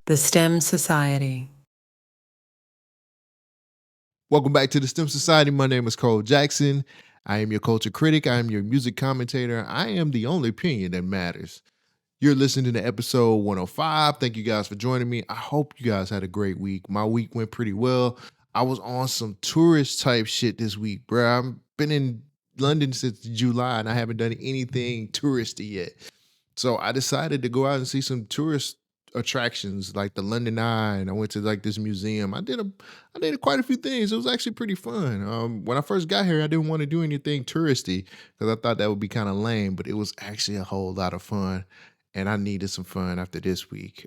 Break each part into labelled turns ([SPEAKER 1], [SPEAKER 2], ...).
[SPEAKER 1] The STEM Society.
[SPEAKER 2] Welcome back to the STEM Society. My name is Cole Jackson. I am your culture critic. I am your music commentator. I am the only opinion that matters. You're listening to episode 105. Thank you guys for joining me. I hope you guys had a great week. My week went pretty well. I was on some tourist type shit this week, bro. I've been in London since July and I haven't done anything touristy yet. So I decided to go out and see some tourist attractions like the London Eye, and I went to like this museum. I did quite a few things. It was actually pretty fun. When I first got here, I didn't want to do anything touristy because I thought that would be kind of lame, but it was actually a whole lot of fun, and I needed some fun after this week.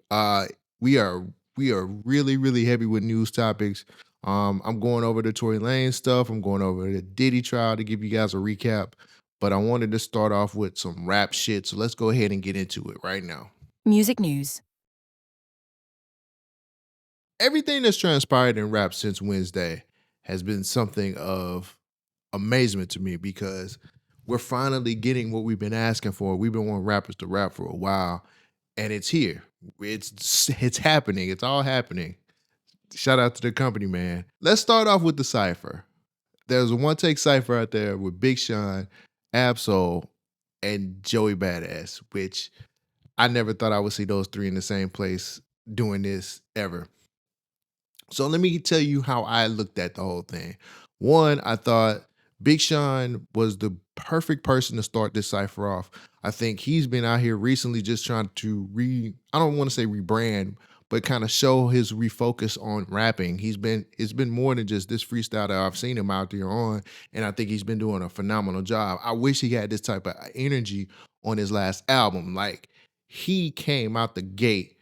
[SPEAKER 2] We are really really heavy with news topics. I'm going over the Tory Lanez stuff. I'm going over the Diddy Trial to give you guys a recap. But I wanted to start off with some rap shit, so let's go ahead and get into it right now.
[SPEAKER 1] Music news.
[SPEAKER 2] Everything that's transpired in rap since Wednesday has been something of amazement to me because we're finally getting what we've been asking for. We've been wanting rappers to rap for a while, and it's here. It's happening. It's all happening. Shout out to the company, man. Let's start off with the cypher. There's a one-take cypher out there with Big Sean, Absol, and Joey Bada, which I never thought I would see those three in the same place doing this ever. So let me tell you how I looked at the whole thing. One, I thought Big Sean was the perfect person to start this cypher off. I think he's been out here recently just trying to I don't want to say rebrand, but kind of show his refocus on rapping. It's been more than just this freestyle that I've seen him out there on, and I think he's been doing a phenomenal job. I wish he had this type of energy on his last album. Like, he came out the gate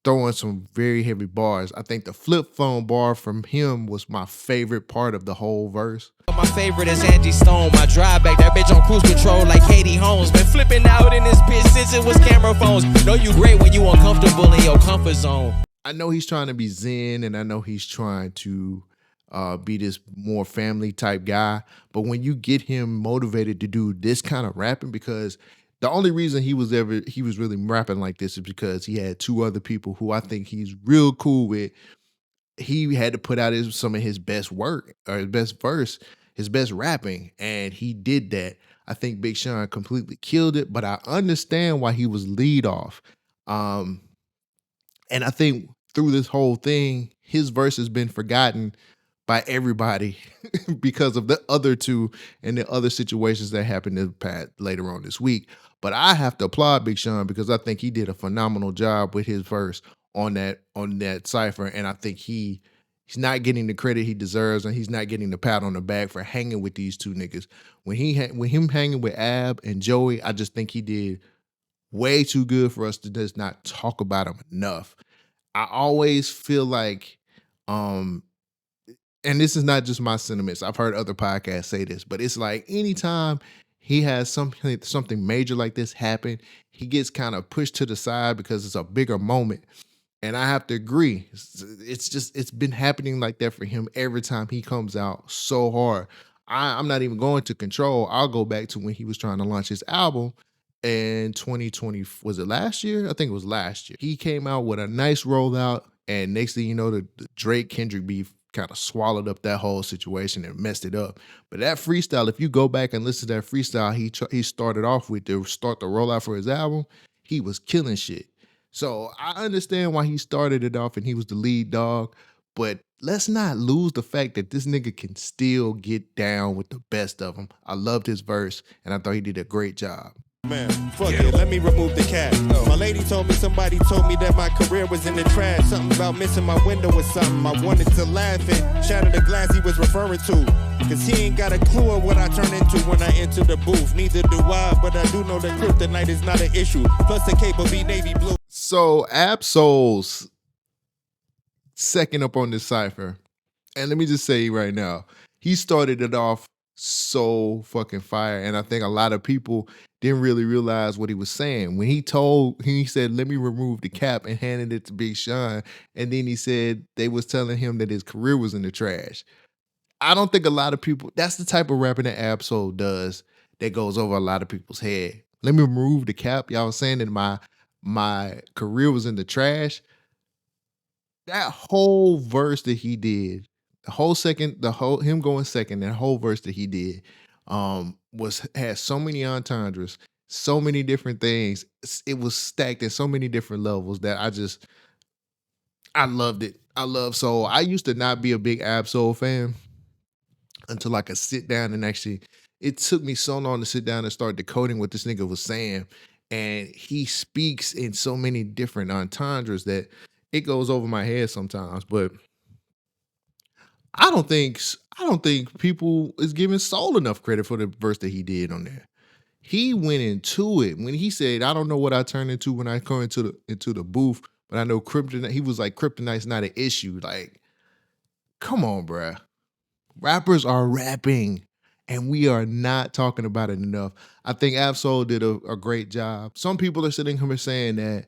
[SPEAKER 2] throwing some very heavy bars. I think the flip phone bar from him was my favorite part of the whole verse.
[SPEAKER 3] My favorite is Angie Stone. My drive back, that bitch on cruise control like Katie Holmes. Been flipping out in this bitch since it was camera phones. Know you great when you uncomfortable in your comfort zone.
[SPEAKER 2] I know he's trying to be zen, and I know he's trying to be this more family type guy. But when you get him motivated to do this kind of rapping, because the only reason he was really rapping like this is because he had two other people who I think he's real cool with. He had to put out some of his best work or his best verse, his best rapping, and he did that. I think Big Sean completely killed it, but I understand why he was lead off. And I think through this whole thing, his verse has been forgotten by everybody because of the other two and the other situations that happened later on this week. But I have to applaud Big Sean because I think he did a phenomenal job with his verse on that cypher, and I think he's not getting the credit he deserves, and he's not getting the pat on the back for hanging with these two niggas. When him hanging with Ab and Joey, I just think he did way too good for us to just not talk about him enough. I always feel like, and this is not just my sentiments, I've heard other podcasts say this, but it's like anytime he has something major like this happen, he gets kind of pushed to the side because it's a bigger moment. And I have to agree. It's been happening like that for him every time he comes out so hard. I'm not even going to Control. I'll go back to when he was trying to launch his album in 2020. Was it last year? I think it was last year. He came out with a nice rollout, and next thing you know, the Drake Kendrick beef kind of swallowed up that whole situation and messed it up. But that freestyle, if you go back and listen to that freestyle he started off with to start the rollout for his album, he was killing shit. So I understand why he started it off and he was the lead dog, but let's not lose the fact that this nigga can still get down with the best of them. I loved his verse, and I thought he did a great job.
[SPEAKER 4] Man, fuck it, let me remove the cap. My lady told me somebody told me that my career was in the trash. Something about missing my window or something. I wanted to laugh and shatter the glass he was referring to. Cause he ain't got a clue of what I turn into when I enter the booth. Neither do I, but I do know that kryptonite is not an issue. Plus the cape will be navy blue.
[SPEAKER 2] So Absol's second up on this cypher. And let me just say right now, he started it off so fucking fire. And I think a lot of people didn't really realize what he was saying. When he said, let me remove the cap, and handed it to Big Sean. And then he said they was telling him that his career was in the trash. I don't think a lot of people, that's the type of rapping that Absol does that goes over a lot of people's head. Let me remove the cap. Y'all saying that my career was in the trash. that whole verse that he did, him going second, that whole verse that he did, had so many entendres, so many different things. It was stacked at so many different levels that I loved it. I love Soul. I used to not be a big Ab Soul fan until I could sit down and actually, it took me so long to sit down and start decoding what this nigga was saying. And he speaks in so many different entendres that it goes over my head sometimes. But I don't think people is giving Soul enough credit for the verse that he did on there. He went into it when he said, "I don't know what I turn into when I come into the booth, but I know kryptonite." He was like, "Kryptonite's not an issue." Like, come on, bruh. Rappers are rapping, and we are not talking about it enough. I think Ab-Soul did a great job. Some people are sitting here saying that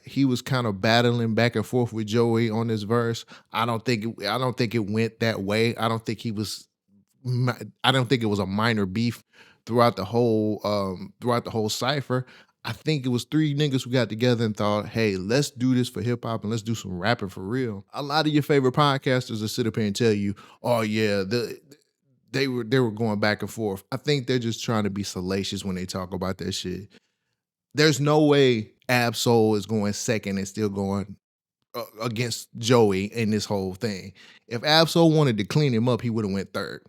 [SPEAKER 2] he was kind of battling back and forth with Joey on this verse. I don't think it went that way. I don't think it was a minor beef throughout the whole cipher. I think it was three niggas who got together and thought, hey, let's do this for hip hop and let's do some rapping for real. A lot of your favorite podcasters will sit up here and tell you, oh yeah, they were going back and forth. I think they're just trying to be salacious when they talk about that shit. There's no way Ab-Soul is going second and still going against Joey in this whole thing. If Ab-Soul wanted to clean him up, he would have went third.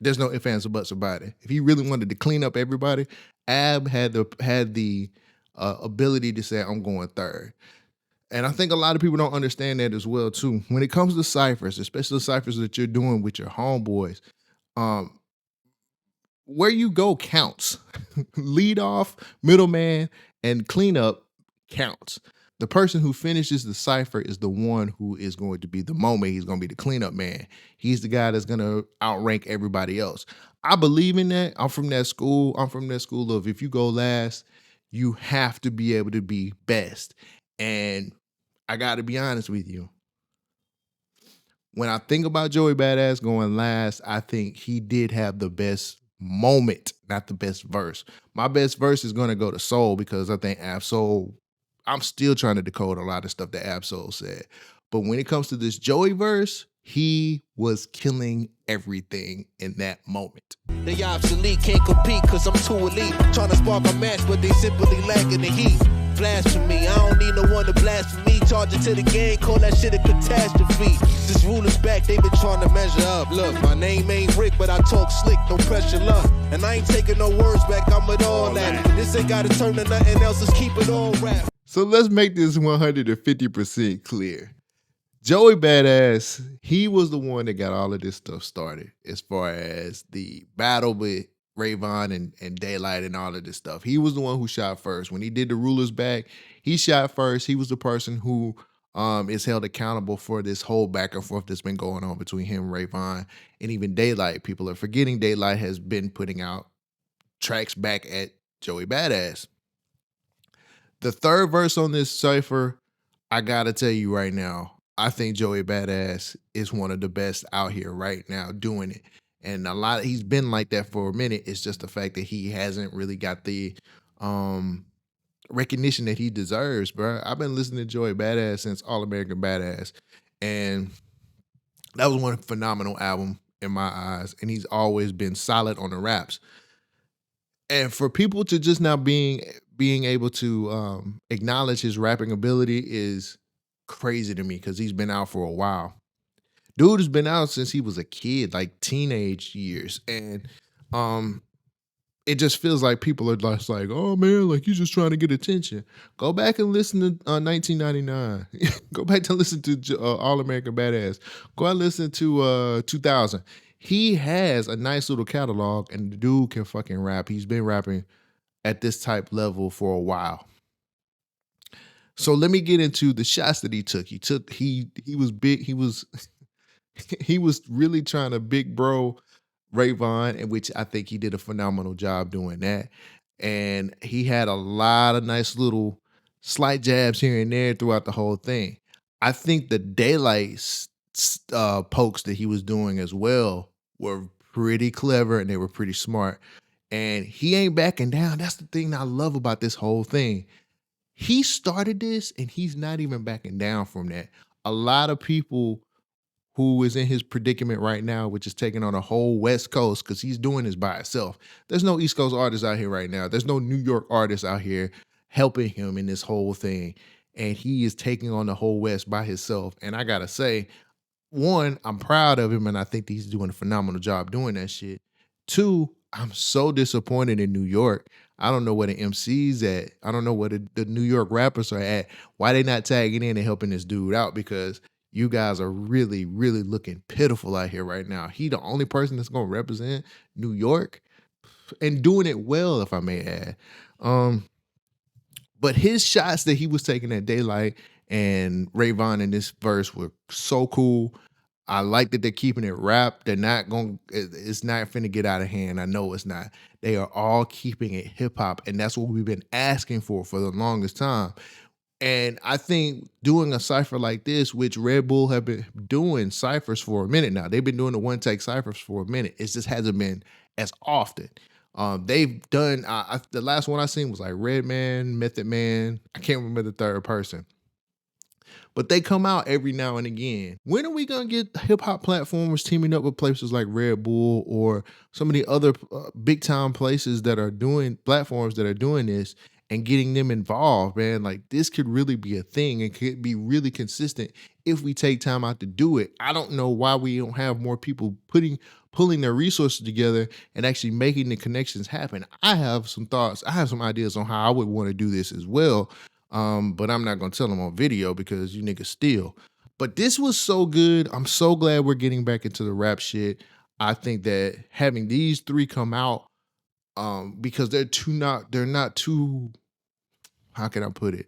[SPEAKER 2] There's no ifs, ands, or buts about it. If he really wanted to clean up everybody, Ab had the ability to say, I'm going third. And I think a lot of people don't understand that as well, too. When it comes to ciphers, especially the ciphers that you're doing with your homeboys, where you go counts. Lead off, middleman, and cleanup counts. The person who finishes the cipher is the one who is going to be the moment. He's going to be the cleanup man. He's the guy that's going to outrank everybody else. I believe in that. I'm from that school. Of if you go last, you have to be able to be best. And I got to be honest with you. When I think about Joey Badass going last, I think he did have the best moment, not the best verse. My best verse is going to go to Soul because I think Ab-Soul, I'm still trying to decode a lot of stuff that Ab-Soul said. But when it comes to this Joey verse, he was killing everything in that moment.
[SPEAKER 3] They obsolete, can't compete cause I'm too elite. Trying to spark a match, but they simply lacking the heat. Blasphemy, I don't need no one to blaspheme me. Charge it to the game, call that shit a catastrophe. Since rulers back, they been trying to measure up. Look, my name ain't Rick, but I talk slick, no pressure luck. And I ain't taking no words back, I'm with all that. This ain't gotta turn to nothing else, let's keep it all rap.
[SPEAKER 2] So let's make this 150% clear. Joey Badass, he was the one that got all of this stuff started as far as the battle with Ray Vaughn and Daylyt and all of this stuff. He was the one who shot first. When he did the rulers back, he shot first. He was the person who is held accountable for this whole back and forth that's been going on between him and Ray Vaughn and even Daylyt. People are forgetting Daylyt has been putting out tracks back at Joey Badass. The third verse on this cipher, I gotta tell you right now, I think Joey Badass is one of the best out here right now doing it. And he's been like that for a minute. It's just the fact that he hasn't really got the recognition that he deserves, bro. I've been listening to Joey Badass since All American Badass. And that was one phenomenal album in my eyes. And he's always been solid on the raps. And for people to just now being able to acknowledge his rapping ability is crazy to me because he's been out for a while. Dude has been out since he was a kid, like teenage years. And it just feels like people are just like, oh man, like you're just trying to get attention. Go back and listen to 1999. Go back to listen to All American Badass. Go and listen to 2000. He has a nice little catalog and the dude can fucking rap. He's been rapping at this type level for a while. So let me get into the shots that he took. He was big. He was really trying to big bro Ray Vaughn, in which I think he did a phenomenal job doing that. And he had a lot of nice little slight jabs here and there throughout the whole thing. I think the Daylyt pokes that he was doing as well were pretty clever and they were pretty smart. And he ain't backing down. That's the thing I love about this whole thing. He started this and he's not even backing down from that. a lot of people who is in his predicament right now, which is taking on a whole West Coast, because he's doing this by himself. There's no East Coast artists out here right now. There's no New York artists out here helping him in this whole thing. And he is taking on the whole West by himself. And I gotta say, one, I'm proud of him, and I think he's doing a phenomenal job doing that shit. Two, I'm so disappointed in New York. I don't know where the MCs at. I don't know where the New York rappers are at. Why they not tagging in and helping this dude out? Because you guys are really, really looking pitiful out here right now. He the only person that's going to represent New York and doing it well, if I may add. But his shots that he was taking at Daylyt and Ray Vaughn in this verse were so cool. I like that they're keeping it rap. They're not going, it's not finna get out of hand. I know it's not. They are all keeping it hip hop. And that's what we've been asking for the longest time. And I think doing a cypher like this, which Red Bull have been doing ciphers for a minute now. They've been doing the one take ciphers for a minute. It just hasn't been as often. They've done, the last one I seen was like Redman, Method Man. I can't remember the third person. But they come out every now and again. When are we going to get hip hop platformers teaming up with places like Red Bull or some of the other big time places that are doing platforms that are doing this and getting them involved, man? Like, this could really be a thing and could be really consistent if we take time out to do it. I don't know why we don't have more people pulling their resources together and actually making the connections happen. I have some thoughts. I have some ideas on how I would want to do this as well. But I'm not going to tell them on video because you niggas steal. But this was so good. I'm so glad we're getting back into the rap shit. I think that having these three come out, because they're not too, how can I put it?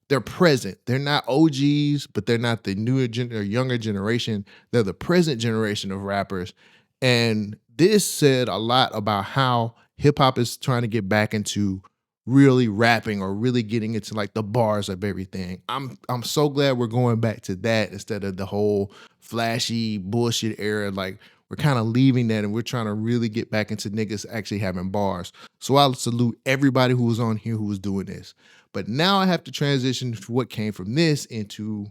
[SPEAKER 2] They're present. They're not OGs, but they're not the newer or younger generation. They're the present generation of rappers. And this said a lot about how hip hop is trying to get back into really rapping or really getting into like the bars of everything. I'm so glad we're going back to that instead of the whole flashy bullshit era. Like, we're kind of leaving that and we're trying to really get back into niggas actually having bars. So I'll salute everybody who was on here who was doing this. But now I have to transition to what came from this into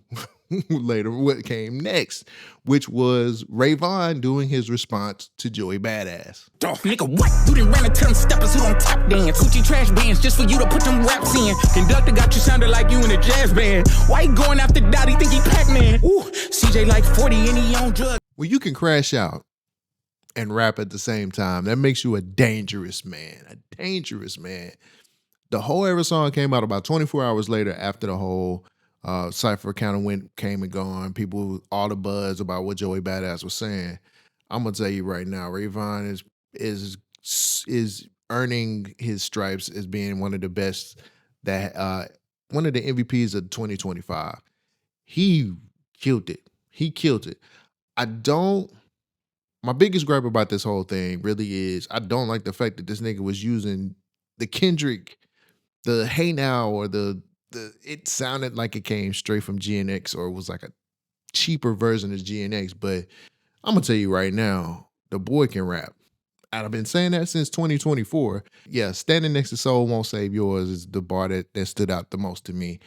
[SPEAKER 2] later what came next, which was Ray Vaughn doing his response to Joey Badass.
[SPEAKER 5] Nigga, what? You done ran into them steppers who don't tap dance. Gucci trash bands just for you to put them raps in. Conductor got you sounding like you in a jazz band. Why you going after Dottie? Think he Pac-Man? Ooh, CJ like 40 and he on drugs.
[SPEAKER 2] Well, you can crash out and rap at the same time. That makes you a dangerous man. A dangerous man. The whole Ever song came out about 24 hours later after the whole cypher kind of came and gone. People, all the buzz about what Joey Badass was saying. I'm gonna tell you right now, Ray Vaughn is earning his stripes as being one of the best, that one of the MVPs of 2025. He killed it. He killed it. My biggest gripe about this whole thing really is I don't like the fact that this nigga was using the Kendrick, the Hey Now, or it sounded like it came straight from GNX or it was like a cheaper version of GNX. But I'm gonna tell you right now, the boy can rap. I've been saying that since 2024. Yeah, Standing Next to Soul Won't Save Yours is the bar that stood out the most to me.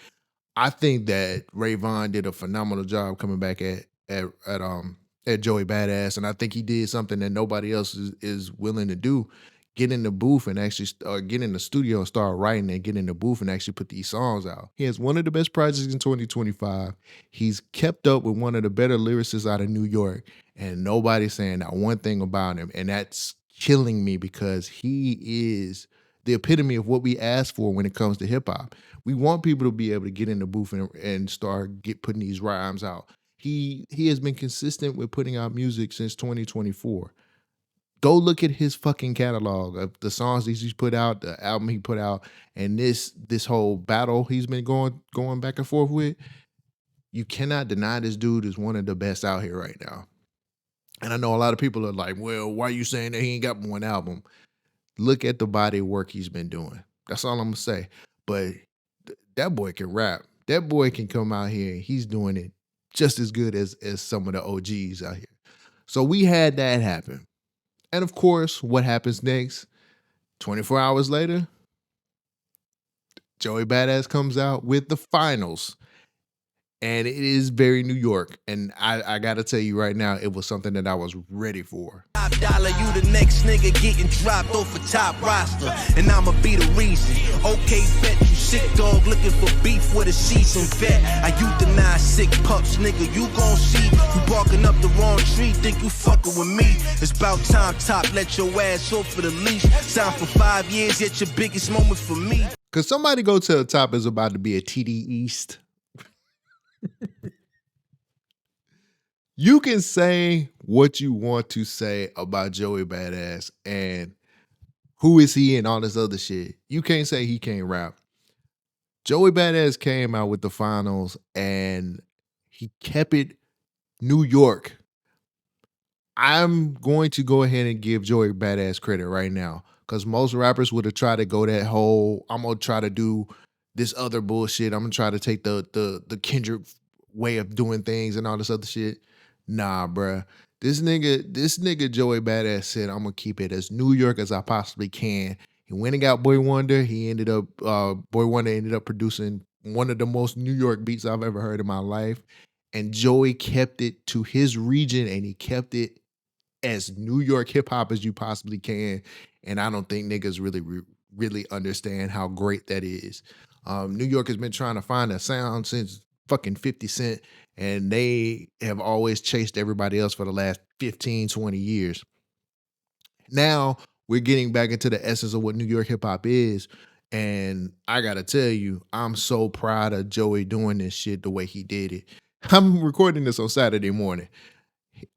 [SPEAKER 2] I think that Ray Vaughn did a phenomenal job coming back at Joey Badass, and I think he did something that nobody else is willing to do. Get in the booth and actually, or get in the studio and start writing and get in the booth and actually put these songs out. He has one of the best projects in 2025. He's kept up with one of the better lyricists out of New York, and nobody's saying that one thing about him. And that's killing me because he is the epitome of what we ask for when it comes to hip hop. We want people to be able to get in the booth and start putting these rhymes out. He has been consistent with putting out music since 2024. Go look at his fucking catalog of the songs he's put out, the album he put out, and this whole battle he's been going back and forth with. You cannot deny this dude is one of the best out here right now. And I know a lot of people are like, well, why are you saying that he ain't got one album? Look at the body of work he's been doing. That's all I'm gonna say. But that boy can rap. That boy can come out here and he's doing it just as good as some of the OGs out here. So we had that happen. And of course, what happens next? 24 hours later, Joey Badass comes out with the finals. And it is very New York. And I got to tell you right now, it was something that I was ready for.
[SPEAKER 3] Top dollar, you the next nigga getting dropped off a top roster, and I'ma be the reason. Okay, bet you sick dog looking for beef with a seasoned vet. I euthanize sick pups, nigga, you gon' see. You barking up the wrong tree, think you fucking with me. It's about time, top, let your ass off for the leash. Signed for 5 years, yet your biggest moment for me.
[SPEAKER 2] Cause somebody go to the top is about to be a TD East. You can say what you want to say about Joey Badass and who is he and all this other shit. You can't say he can't rap. Joey Badass came out with the finals and he kept it New York. I'm going to go ahead and give Joey Badass credit right now because most rappers would have tried to go that whole, I'm going to try to do this other bullshit. I'm going to try to take the Kendrick way of doing things and all this other shit. Nah, bruh. This nigga Joey Badass said, I'm gonna keep it as New York as I possibly can. He went and got Boy Wonder. Boy Wonder ended up producing one of the most New York beats I've ever heard in my life. And Joey kept it to his region and he kept it as New York hip hop as you possibly can. And I don't think niggas really understand how great that is. New York has been trying to find a sound since fucking 50 Cent. And they have always chased everybody else for the last 15, 20 years. Now we're getting back into the essence of what New York hip hop is. And I got to tell you, I'm so proud of Joey doing this shit the way he did it. I'm recording this on Saturday morning.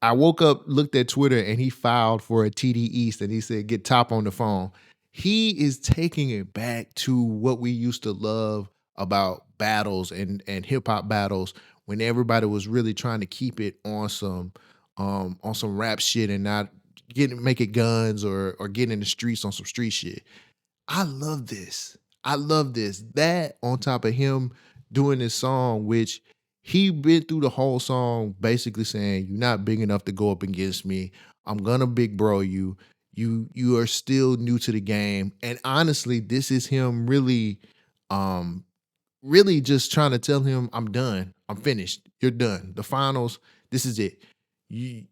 [SPEAKER 2] I woke up, looked at Twitter, and he filed for a TD East and he said, get Top on the phone. He is taking it back to what we used to love about battles and hip hop battles when everybody was really trying to keep it on some rap shit and not make it guns or get in the streets on some street shit. I love this. That on top of him doing this song, which he been through the whole song basically saying, you're not big enough to go up against me. I'm gonna big bro you. You are still new to the game. And honestly, this is him really just trying to tell him, I'm done. I'm finished. You're done. The finals, this is it. I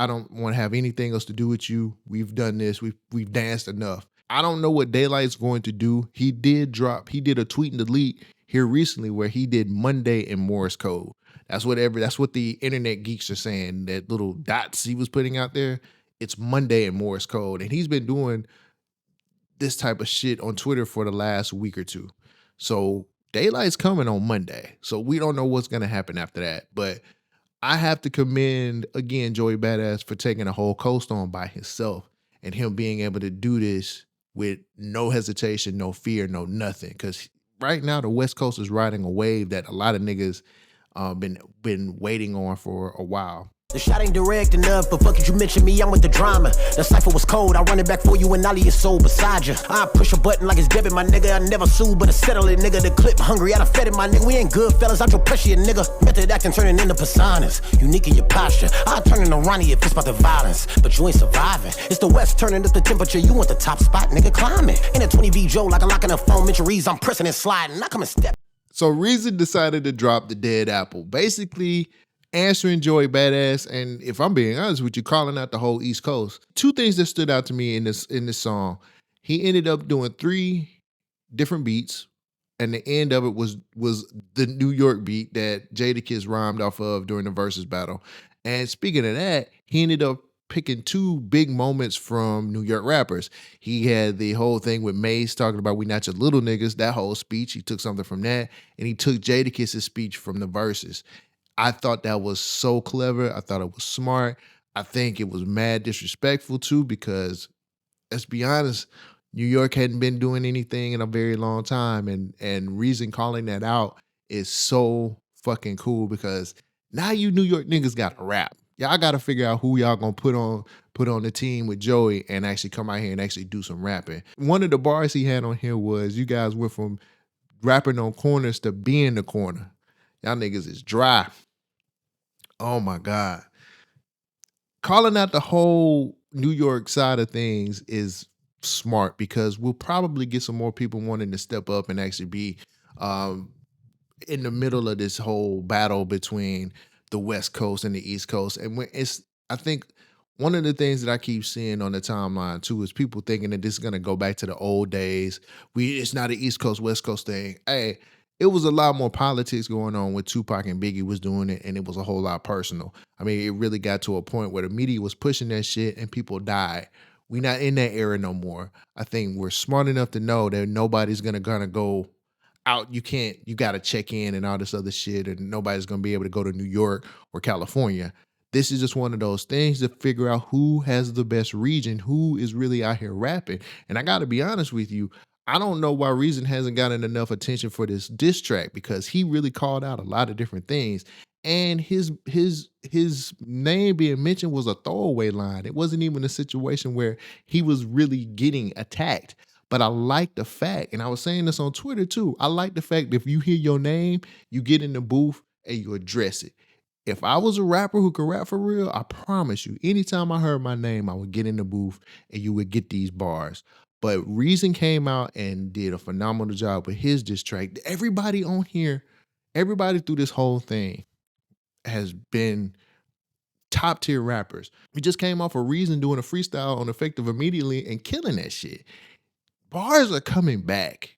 [SPEAKER 2] don't want to have anything else to do with you. We've done this. We've danced enough. I don't know what Daylyt's going to do. He did a tweet and delete here recently where he did Monday in Morse code. That's what the internet geeks are saying, that little dots he was putting out there. It's Monday in Morse code. And he's been doing this type of shit on Twitter for the last week or two. So Daylight's coming on Monday. So we don't know what's going to happen after that. But I have to commend, again, Joey Badass for taking a whole coast on by himself and him being able to do this with no hesitation, no fear, no nothing. Because right now the West Coast is riding a wave that a lot of niggas been waiting on for a while.
[SPEAKER 6] The shot ain't direct enough, but fuck it, you mentioned me, I'm with the drama. The cypher was cold, I run it back for you and Ollie is soul beside you. I push a button like it's debit, my nigga, I never sue, but I settle it, nigga. The clip hungry, I done fed it, my nigga. We ain't good fellas, out your pressure, you nigga. Method acting turning into personas, unique in your posture. I turn into Ronnie if it's about the violence, but you ain't surviving. It's the West turning up the temperature, you want the top spot, nigga, climb it. In a 20V Joe, like a lock in a phone, Mitcheries, I'm pressing and sliding, I come and step.
[SPEAKER 2] So Reason decided to drop the dead apple, basically answering Joey Badass, and if I'm being honest with you, calling out the whole East Coast. Two things that stood out to me in this song. He ended up doing 3 different beats, and the end of it was the New York beat that Jadakiss rhymed off of during the versus battle. And speaking of that, he ended up picking 2 big moments from New York rappers. He had the whole thing with Mace talking about we not your little niggas, that whole speech. He took something from that, and he took Jadakiss's speech from the verses. I thought that was so clever. I thought it was smart. I think it was mad disrespectful too, because let's be honest, New York hadn't been doing anything in a very long time, and Reason calling that out is so fucking cool, because now you New York niggas got to rap. Y'all got to figure out who y'all gonna put on the team with Joey and actually come out here and actually do some rapping. One of the bars he had on here was, you guys went from rapping on corners to being the corner. Y'all niggas is dry. Oh my God. Calling out the whole New York side of things is smart, because we'll probably get some more people wanting to step up and actually be in the middle of this whole battle between the West Coast and the East Coast. And I think one of the things that I keep seeing on the timeline too is people thinking that this is gonna go back to the old days. It's not an East Coast, West Coast thing. Hey, it was a lot more politics going on when Tupac and Biggie was doing it, and it was a whole lot personal. I mean, it really got to a point where the media was pushing that shit and people died. We not in that era no more. I think we're smart enough to know that nobody's gonna go out. You gotta check in and all this other shit, and nobody's gonna be able to go to New York or California. This is just one of those things to figure out who has the best region, who is really out here rapping. And I gotta be honest with you, I don't know why Reason hasn't gotten enough attention for this diss track, because he really called out a lot of different things. And his name being mentioned was a throwaway line. It wasn't even a situation where he was really getting attacked. But I like the fact, and I was saying this on Twitter too, I like the fact that if you hear your name, you get in the booth and you address it. If I was a rapper who could rap for real, I promise you, anytime I heard my name, I would get in the booth and you would get these bars. But Reason came out and did a phenomenal job with his diss track. Everybody on here, everybody through this whole thing has been top tier rappers. We just came off of Reason doing a freestyle on Effective immediately and killing that shit. Bars are coming back.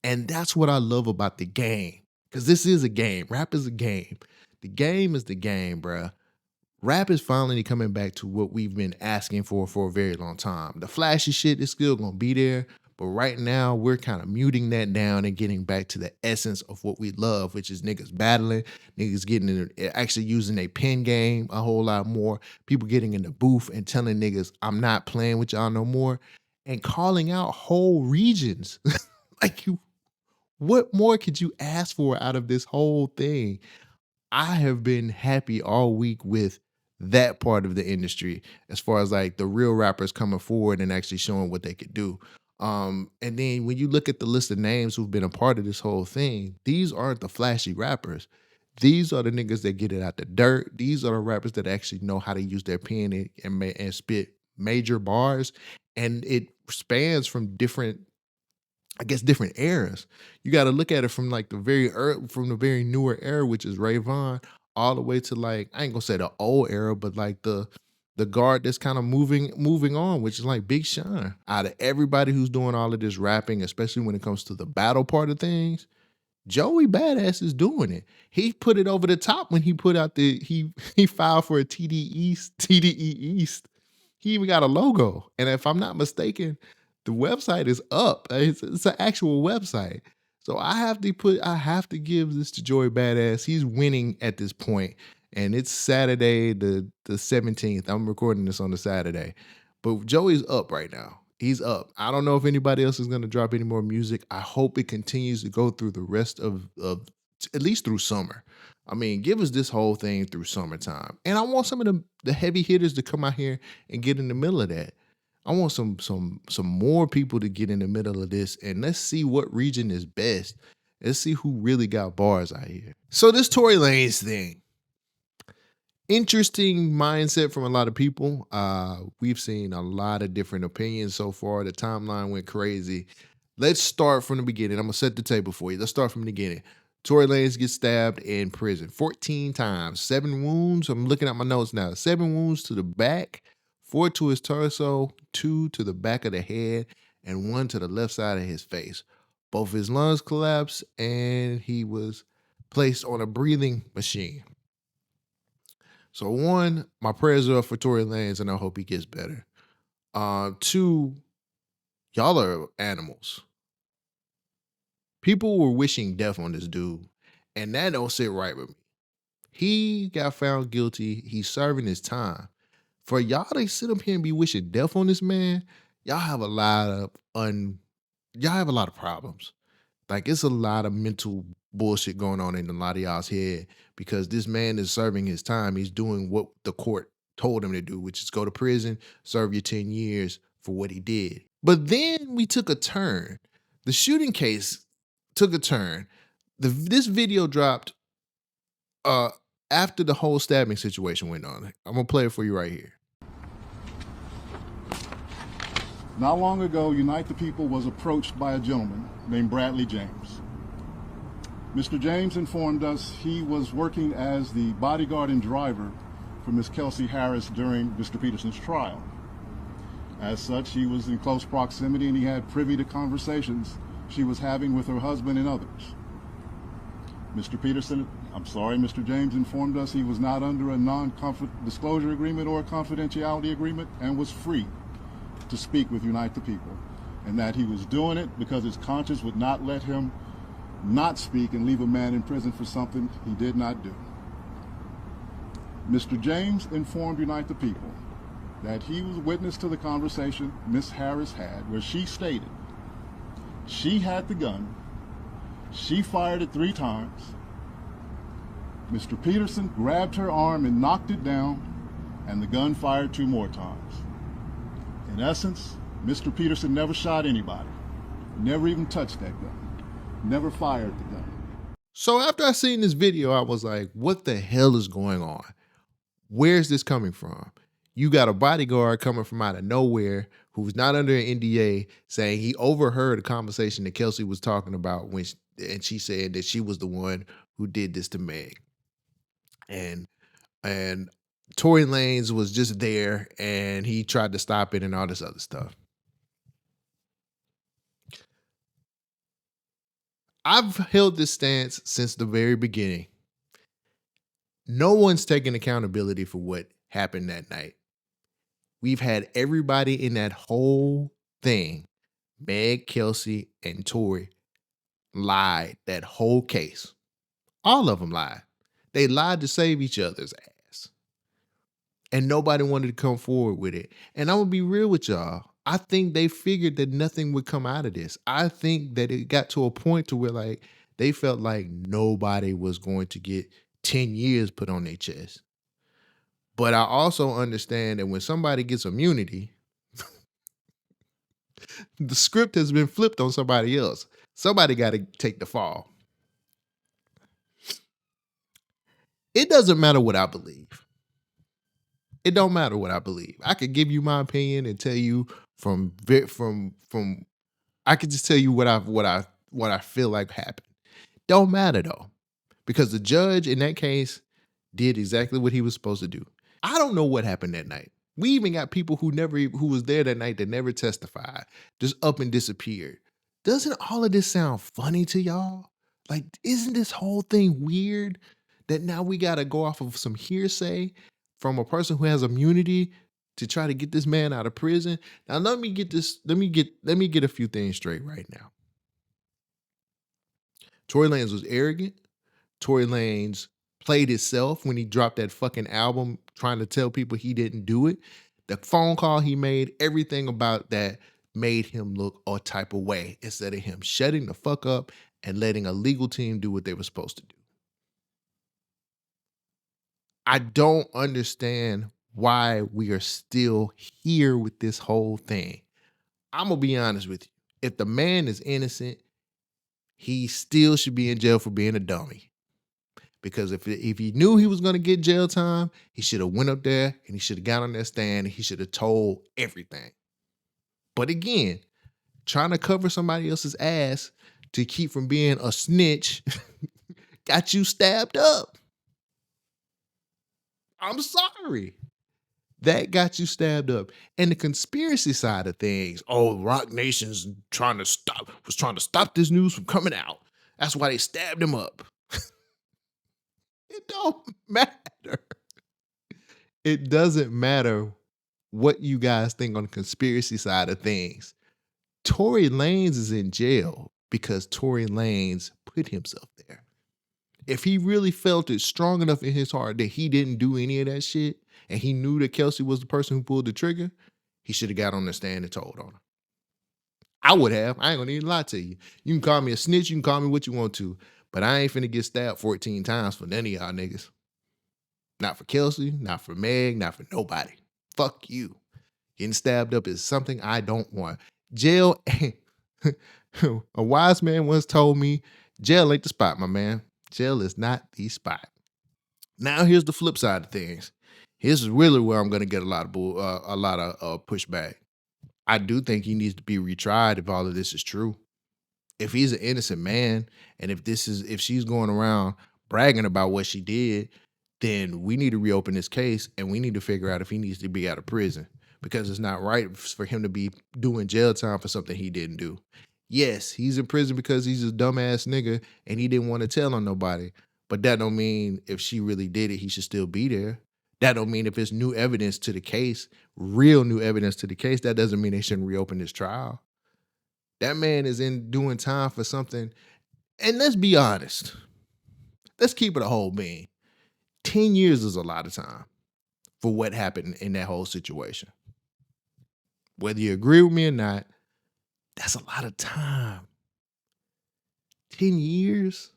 [SPEAKER 2] And that's what I love about the game. Because this is a game. Rap is a game. The game is the game, bruh. Rap is finally coming back to what we've been asking for a very long time. The flashy shit is still going to be there, but right now we're kind of muting that down and getting back to the essence of what we love, which is niggas battling, niggas actually using a pen game a whole lot more, people getting in the booth and telling niggas, I'm not playing with y'all no more, and calling out whole regions. What more could you ask for out of this whole thing? I have been happy all week with that part of the industry, as far as like the real rappers coming forward and actually showing what they could do. And then when you look at the list of names who've been a part of this whole thing, these aren't the flashy rappers. These are the niggas that get it out the dirt. These are the rappers that actually know how to use their pen and spit major bars. And it spans from different eras. You got to look at it from like the very newer era, which is Ray Vaughn, all the way to like, I ain't gonna say the old era, but like the guard that's kind of moving on, which is like Big Sean. Out of everybody who's doing all of this rapping, especially when it comes to the battle part of things, Joey Badass is doing it. He put it over the top when he put out he filed for a TDE East. He even got a logo. And if I'm not mistaken, the website is up. It's an actual website. So I have to give this to Joey Badass. He's winning at this point. And it's Saturday, the 17th. I'm recording this on the Saturday. But Joey's up right now. He's up. I don't know if anybody else is going to drop any more music. I hope it continues to go through the rest of at least through summer. I mean, give us this whole thing through summertime. And I want some of the heavy hitters to come out here and get in the middle of that. I want some more people to get in the middle of this, and let's see what region is best. Let's see who really got bars out here. So this Tory Lanez thing, interesting mindset from a lot of people. We've seen a lot of different opinions so far. The timeline went crazy. Let's start from the beginning. I'm gonna set the table for you. Let's start from the beginning. Tory Lanez gets stabbed in prison 14 times, 7 wounds. I'm looking at my notes now. 7 wounds to the back, 4 to his torso, 2 to the back of the head, and 1 to the left side of his face. Both his lungs collapsed, and he was placed on a breathing machine. So 1, my prayers are up for Tory Lanez, and I hope he gets better. 2, y'all are animals. People were wishing death on this dude, and that don't sit right with me. He got found guilty. He's serving his time. For y'all to sit up here and be wishing death on this man, y'all have a lot of problems. Like, it's a lot of mental bullshit going on in a lot of y'all's head, because this man is serving his time. He's doing what the court told him to do, which is go to prison, serve your 10 years for what he did. But then we took a turn. The shooting case took a turn. This video dropped after the whole stabbing situation went on. I'm gonna play it for you right here.
[SPEAKER 7] Not long ago, Unite the People was approached by a gentleman named Bradley James. Mr. James informed us he was working as the bodyguard and driver for Miss Kelsey Harris during Mr. Peterson's trial. As such, he was in close proximity and he had privy to conversations she was having with her husband and others. Mr. James informed us he was not under a non-disclosure agreement or a confidentiality agreement and was free to speak with Unite the People, and that he was doing it because his conscience would not let him not speak and leave a man in prison for something he did not do. Mr. James informed Unite the People that he was witness to the conversation Miss Harris had where she stated she had the gun, she fired it 3 times, Mr. Peterson grabbed her arm and knocked it down, and the gun fired 2 more times. In essence, Mr. Peterson never shot anybody, never even touched that gun, never fired the gun.
[SPEAKER 2] So after I seen this video, I was like, what the hell is going on? Where's this coming from? You got a bodyguard coming from out of nowhere who's not under an NDA saying he overheard a conversation that Kelsey was talking about and she said that she was the one who did this to Meg. And Tory Lanez was just there and he tried to stop it and all this other stuff. I've held this stance since the very beginning. No one's taking accountability for what happened that night. We've had everybody in that whole thing, Meg, Kelsey, and Tory, lied that whole case. All of them lied. They lied to save each other's ass. And nobody wanted to come forward with it. And I'm going to be real with y'all. I think they figured that nothing would come out of this. I think that it got to a point to where like they felt like nobody was going to get 10 years put on their chest. But I also understand that when somebody gets immunity, the script has been flipped on somebody else. Somebody got to take the fall. It doesn't matter what I believe. It don't matter what I believe. I could give you my opinion and tell you from I could just tell you what I feel like happened. Don't matter though, because the judge in that case did exactly what he was supposed to do. I don't know what happened that night. We even got people who was there that night that never testified, just up and disappeared. Doesn't all of this sound funny to y'all? Like, isn't this whole thing weird that now we got to go off of some hearsay from a person who has immunity to try to get this man out of prison? Now, let me get a few things straight right now. Tory Lanez was arrogant. Tory Lanez played himself when he dropped that fucking album trying to tell people he didn't do it. The phone call he made, everything about that made him look a type of way instead of him shutting the fuck up and letting a legal team do what they were supposed to do. I don't understand why we are still here with this whole thing. I'm going to be honest with you. If the man is innocent, he still should be in jail for being a dummy. Because if he knew he was going to get jail time, he should have went up there and he should have got on that stand and he should have told everything. But again, trying to cover somebody else's ass to keep from being a snitch got you stabbed up. I'm sorry. That got you stabbed up. And the conspiracy side of things, Rock Nation's trying to stop this news from coming out. That's why they stabbed him up. It don't matter. It doesn't matter what you guys think on the conspiracy side of things. Tory Lanez is in jail because Tory Lanez put himself there. If he really felt it strong enough in his heart that he didn't do any of that shit and he knew that Kelsey was the person who pulled the trigger, he should have got on the stand and told on her. I would have. I ain't gonna even lie to you. You can call me a snitch, you can call me what you want to, but I ain't finna get stabbed 14 times for none of y'all niggas. Not for Kelsey, not for Meg, not for nobody. Fuck you. Getting stabbed up is something I don't want. Jail, a wise man once told me, jail ain't the spot, my man. Jail is not the spot. Now here's the flip side of things. Here's really where I'm gonna get a lot of pushback. I do think he needs to be retried if all of this is true. If he's an innocent man, and if she's going around bragging about what she did, then we need to reopen this case and we need to figure out if he needs to be out of prison, because it's not right for him to be doing jail time for something he didn't do. Yes, he's in prison because he's a dumbass nigga and he didn't want to tell on nobody. But that don't mean if she really did it, he should still be there. That don't mean if it's new evidence to the case, real new evidence to the case, that doesn't mean they shouldn't reopen this trial. That man is in doing time for something. And let's be honest. Let's keep it a whole bean. 10 years is a lot of time for what happened in that whole situation. Whether you agree with me or not, that's a lot of time. 10 years?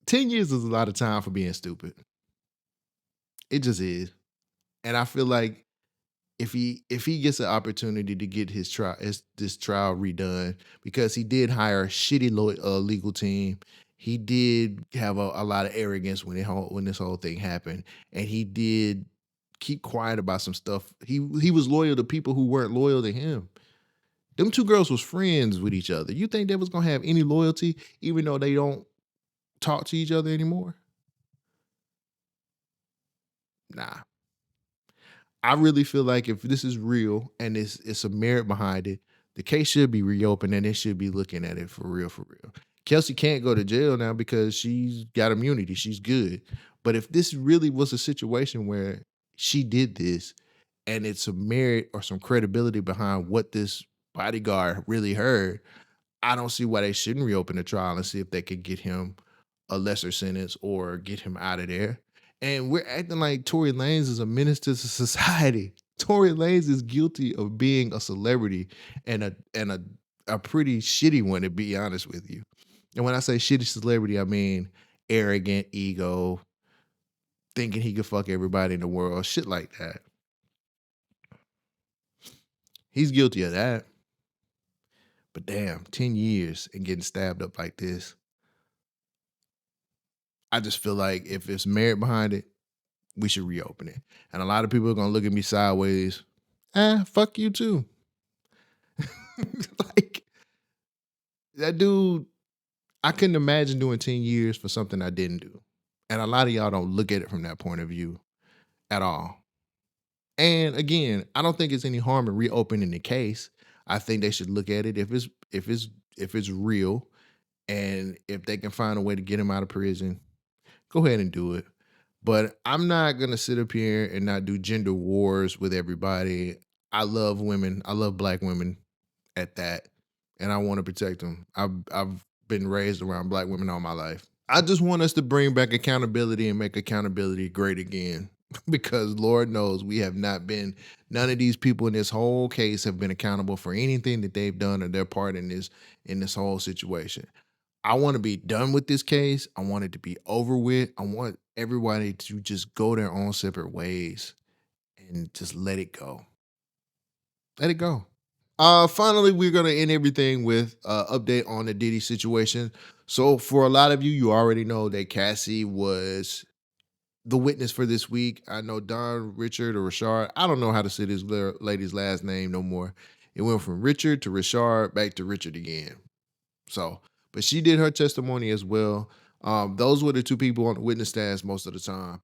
[SPEAKER 2] Ten years is a lot of time for being stupid. It just is. And I feel like if he gets an opportunity to get this trial redone, because he did hire a shitty legal team, he did have a lot of arrogance when this whole thing happened, and he did keep quiet about some stuff. He was loyal to people who weren't loyal to him. Them two girls was friends with each other. You think they was gonna have any loyalty, even though they don't talk to each other anymore? Nah. I really feel like if this is real and it's a merit behind it, the case should be reopened and they should be looking at it for real, for real. Kelsey can't go to jail now because she's got immunity. She's good. But if this really was a situation where she did this and it's a merit or some credibility behind what this bodyguard really heard, I don't see why they shouldn't reopen the trial and see if they could get him a lesser sentence or get him out of there. And we're acting like Tory Lanez is a menace to society. Tory Lanez is guilty of being a celebrity and a pretty shitty one, to be honest with you. And when I say shitty celebrity, I mean arrogant, ego, thinking he could fuck everybody in the world, shit like that. He's guilty of that. But damn, 10 years and getting stabbed up like this. I just feel like if there's merit behind it, we should reopen it. And a lot of people are going to look at me sideways. Fuck you too. Like, that dude, I couldn't imagine doing 10 years for something I didn't do. And a lot of y'all don't look at it from that point of view at all. And again, I don't think it's any harm in reopening the case. I think they should look at it if it's real, and if they can find a way to get him out of prison, go ahead and do it. But I'm not going to sit up here and not do gender wars with everybody. I love women. I love black women at that. And I want to protect them. I've been raised around black women all my life. I just want us to bring back accountability and make accountability great again. Because Lord knows we have not been, none of these people in this whole case have been accountable for anything that they've done or their part in this whole situation. I want to be done with this case. I want it to be over with. I want everybody to just go their own separate ways and just let it go. Let it go. Finally, we're going to end everything with an update on the Diddy situation. So for a lot of you, you already know that Cassie was the witness for this week. I know Don, Richard, or Rashard. I don't know how to say this lady's last name no more. It went from Richard to Rashard back to Richard again. So, but she did her testimony as well. Those were the two people on the witness stand most of the time.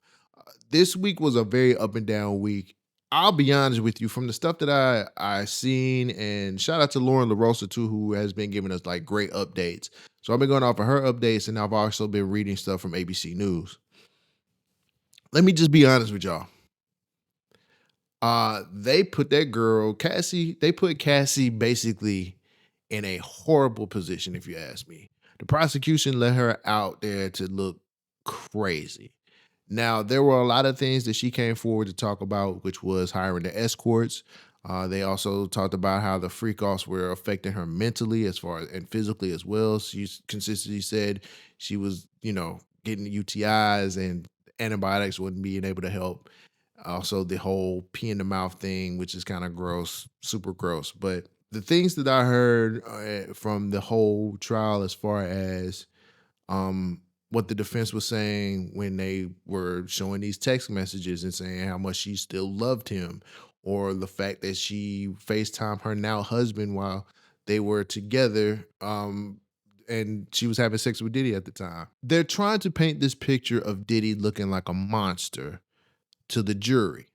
[SPEAKER 2] This week was a very up and down week. I'll be honest with you, from the stuff that I seen, and shout out to Lauren LaRosa too, who has been giving us like great updates. So I've been going off of her updates, and I've also been reading stuff from ABC News. Let me just be honest with y'all. They put that girl, Cassie, they put Cassie basically in a horrible position, if you ask me. The prosecution let her out there to look crazy. Now, there were a lot of things that she came forward to talk about, which was hiring the escorts. They also talked about how the freak-offs were affecting her mentally as far as and physically as well. She consistently said she was, getting UTIs and antibiotics wasn't being able to help. Also, the whole pee in the mouth thing, which is kind of gross, super gross. But the things that I heard from the whole trial as far as what the defense was saying when they were showing these text messages and saying how much she still loved him, or the fact that she FaceTimed her now husband while they were together, and she was having sex with Diddy at the time. They're trying to paint this picture of Diddy looking like a monster to the jury,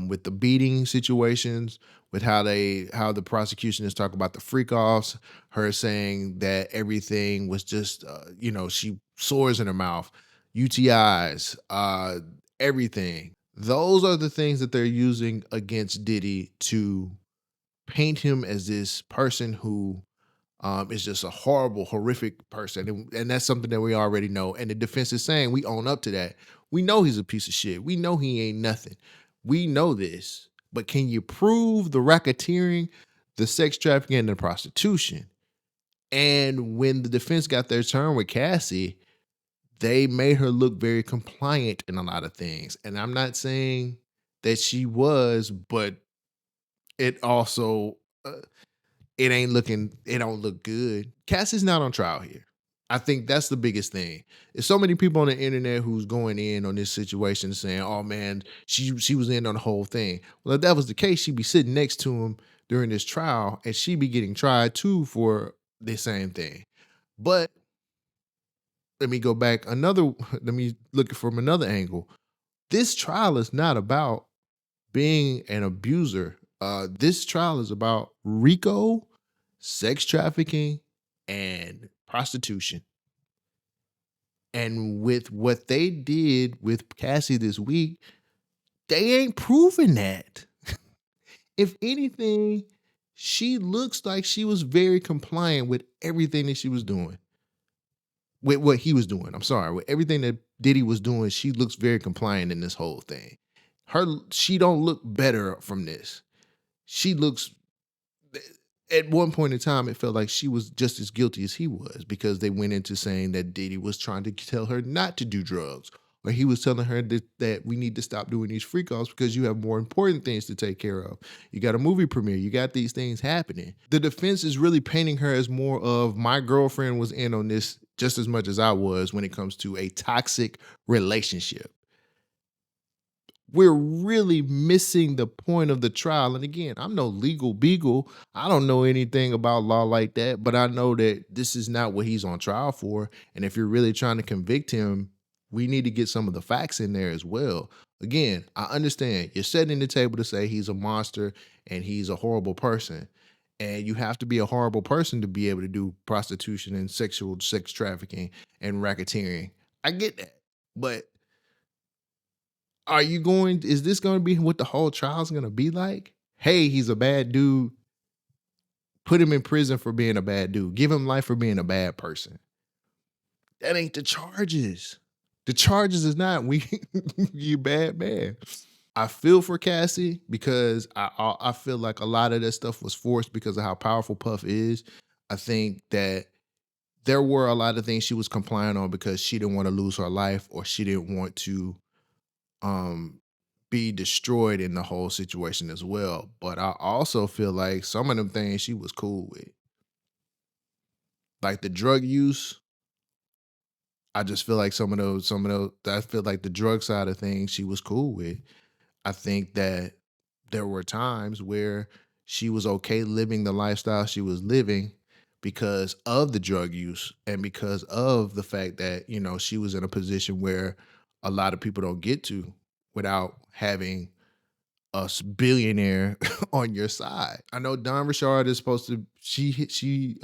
[SPEAKER 2] with the beating situations, with how the prosecution is talking about the freak offs, her saying that everything was just she sores in her mouth, UTIs, everything. Those are the things that they're using against Diddy to paint him as this person who is just a horrible, horrific person. And that's something that we already know. And the defense is saying we own up to that. We know he's a piece of shit. We know he ain't nothing. We know this. But can you prove the racketeering, the sex trafficking, and the prostitution? And when the defense got their turn with Cassie, they made her look very compliant in a lot of things. And I'm not saying that she was, but it also it don't look good. Cassie's not on trial here. I think that's the biggest thing. There's so many people on the internet who's going in on this situation saying, oh man, she was in on the whole thing. Well, if that was the case, she'd be sitting next to him during this trial and she'd be getting tried too for the same thing. But let me go back let me look it from another angle. This trial is not about being an abuser. This trial is about RICO, sex trafficking, and prostitution. And with what they did with Cassie this week, they ain't proven that. If anything, she looks like she was very compliant with everything that she was doing. With what he was doing. I'm sorry. With everything that Diddy was doing, she looks very compliant in this whole thing. She don't look better from this. She looks, at one point in time, it felt like she was just as guilty as he was, because they went into saying that Diddy was trying to tell her not to do drugs, or he was telling her that we need to stop doing these freak offs because you have more important things to take care of. You got a movie premiere. You got these things happening. The defense is really painting her as more of, my girlfriend was in on this just as much as I was when it comes to a toxic relationship. We're really missing the point of the trial. And again, I'm no legal beagle. I don't know anything about law like that, but I know that this is not what he's on trial for. And if you're really trying to convict him, we need to get some of the facts in there as well. Again, I understand you're setting the table to say he's a monster and he's a horrible person. And you have to be a horrible person to be able to do prostitution and sex trafficking and racketeering. I get that. But is this going to be what the whole trial is going to be like? Hey, he's a bad dude. Put him in prison for being a bad dude. Give him life for being a bad person. That ain't the charges. The charges is not, you bad man. I feel for Cassie because I feel like a lot of that stuff was forced because of how powerful Puff is. I think that there were a lot of things she was complying on because she didn't want to lose her life, or she didn't want to be destroyed in the whole situation as well. But I also feel like some of them things she was cool with. Like the drug use, I just feel like some of those, I feel like the drug side of things she was cool with. I think that there were times where she was okay living the lifestyle she was living because of the drug use and because of the fact that, she was in a position where a lot of people don't get to without having a billionaire on your side. I know Don Richard is supposed to, she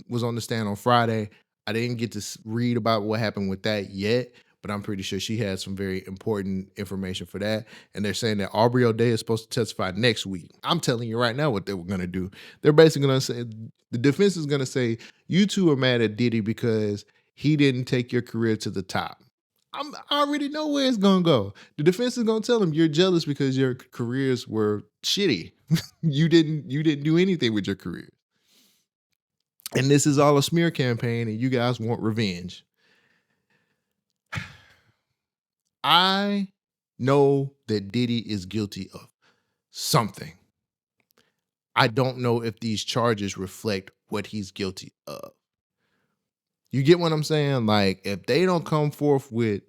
[SPEAKER 2] was on the stand on Friday. I didn't get to read about what happened with that yet, but I'm pretty sure she had some very important information for that. And they're saying that Aubrey O'Day is supposed to testify next week. I'm telling you right now what they were going to do. They're basically going to say, the defense is going to say, you two are mad at Diddy because he didn't take your career to the top. I already know where it's going to go. The defense is going to tell him you're jealous because your careers were shitty. You didn't do anything with your career. And this is all a smear campaign and you guys want revenge. I know that Diddy is guilty of something. I don't know if these charges reflect what he's guilty of. You get what I'm saying? Like, if they don't come forth with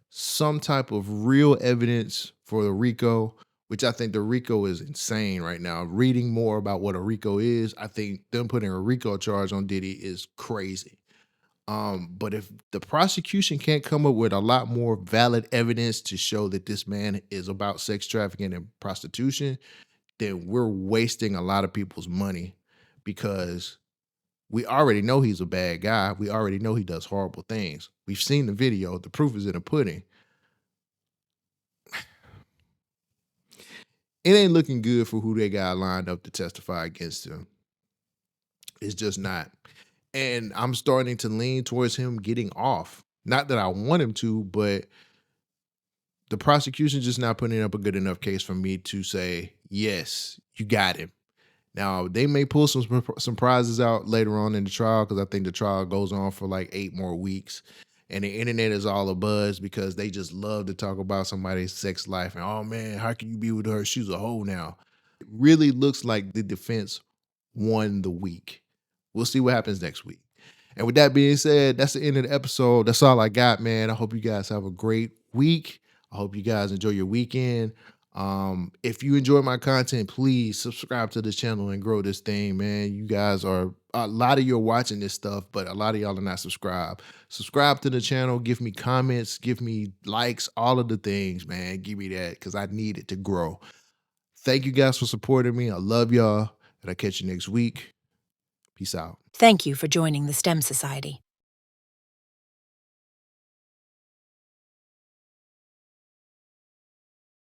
[SPEAKER 2] some type of real evidence for the RICO, which I think the RICO is insane right now. Reading more about what a RICO is, I think them putting a RICO charge on Diddy is crazy. But if the prosecution can't come up with a lot more valid evidence to show that this man is about sex trafficking and prostitution, then we're wasting a lot of people's money, because we already know he's a bad guy. We already know he does horrible things. We've seen the video. The proof is in the pudding. It ain't looking good for who they got lined up to testify against him. It's just not. And I'm starting to lean towards him getting off. Not that I want him to, but the prosecution's just not putting up a good enough case for me to say, yes, you got him. Now, they may pull some surprises out later on in the trial, because I think the trial goes on for like 8 more weeks. And the internet is all abuzz because they just love to talk about somebody's sex life. And, oh, man, how can you be with her? She's a hoe now. It really looks like the defense won the week. We'll see what happens next week. And with that being said, that's the end of the episode. That's all I got, man. I hope you guys have a great week. I hope you guys enjoy your weekend. If you enjoy my content, please subscribe to this channel and grow this thing, man. You guys are, a lot of you are watching this stuff, but a lot of y'all are not subscribed. Subscribe to the channel, give me comments, give me likes, all of the things, man. Give me that, because I need it to grow. Thank you guys for supporting me. I love y'all, and I'll catch you next week. Peace out.
[SPEAKER 1] Thank you for joining the STEM Society.